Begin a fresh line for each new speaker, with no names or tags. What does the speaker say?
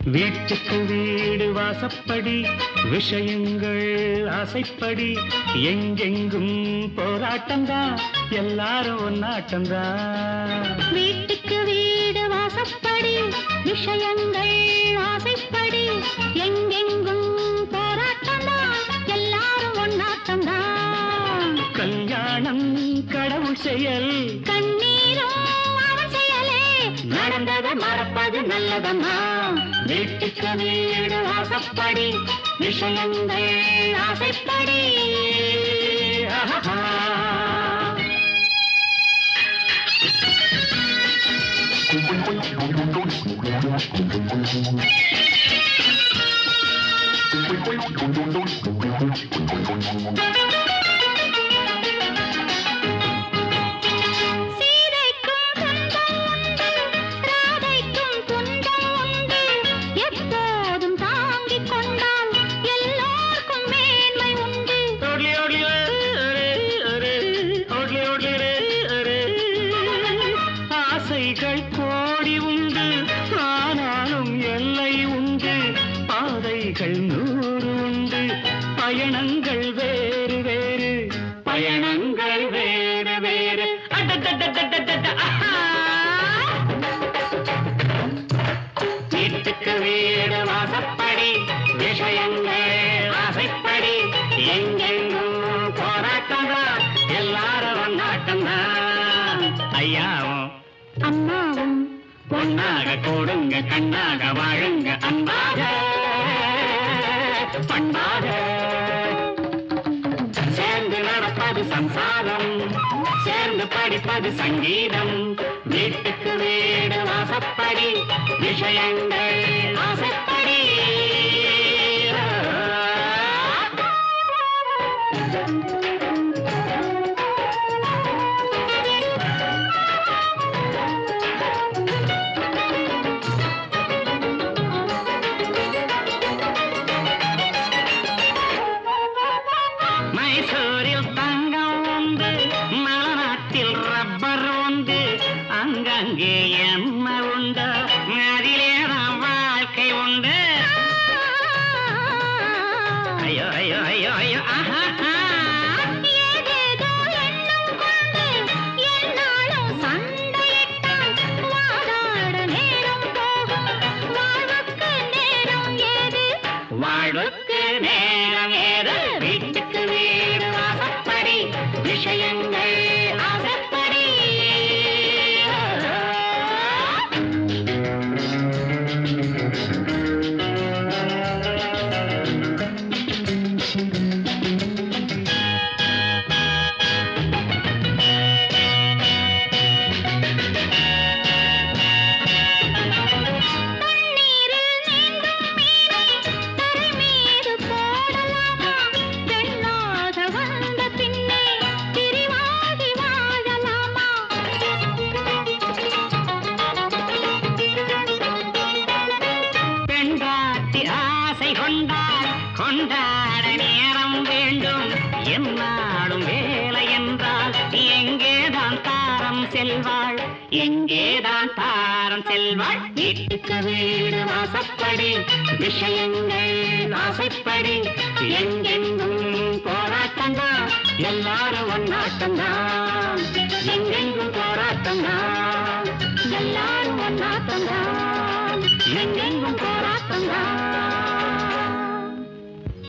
வீட்டுக்கு வீடு வாசப்படி விஷயங்கள் ஆசைப்படி எங்கெங்கும் போராட்டம்தான் எல்லாரும் ஒன்னாட்டம்தான்.
வீட்டுக்கு வீடு வாசப்படி விஷயங்கள் ஆசைப்படி எங்கெங்கும் போராட்டம்தான் எல்லாரும் ஒன்னாட்டம்தான்.
கல்யாணம் கடவுள் செயல்
கண்ணீரும் அவன் செயலே நடந்ததை மறப்பது நல்லதம்மா. வீட்டுக்கு வீடு வாசப்படி விஷயங்கள் ஆசைப்படி.
கோடி உண்டு ஆனாலும் எல்லை உண்டு பாதைகள் 100 உண்டு பயணங்கள் வேறு வேறு பயணங்கள் வேறு வேறு. வீட்டுக்கு வீடு வாசப்படி விஷயங்கள் ஆசைப்படி எங்கெங்கும் போராட்டம்தான் எல்லாரும் ஒன்னாட்டம்தான். ஐயாவும்
அம்மாவும்
பொன்னாக கூடுங்க கண்ணாக வாழுங்க அன்பாக பண்பாக சேர்ந்து நடப்பது சம்சாரம் சேர்ந்து படிப்பது சங்கீதம். வீட்டுக்கு வீடு வாசப்படி விஷயங்கள் ஆசைப்படி. மைசூரில் தங்கம் உண்டு மலநாட்டில் ரப்பர் உண்டு அங்கங்கே என்ன உண்டு அதிலேதான் வாழ்க்கை உண்டு. ஐயோ ஐயோ ஐயோ ஐயோ ஆஹா. வாழ்வுக்கு நேரம் ஏது வீட்டுக்கு வீடு வாசப்படி விஷயங்கள் ஆசைப்படி. கொண்டாட நேரம் வேண்டும் என்னாலும் வேலை என்றால் எங்கேதான் தாரம் செல்வாள் எங்கேதான் தாரம் செல்வாள். வீட்டுக்கு வீடு வாசப்படி விஷயங்கள் ஆசைப்படி எங்கெங்கும் போராட்டம்தான் எல்லாரும் ஒன்னாட்டம்தான். எங்கெங்கும் போராட்டம்தான் எல்லாரும் ஒன்னாட்டம்தான். எங்கெங்கும் போராட்டம்தான்.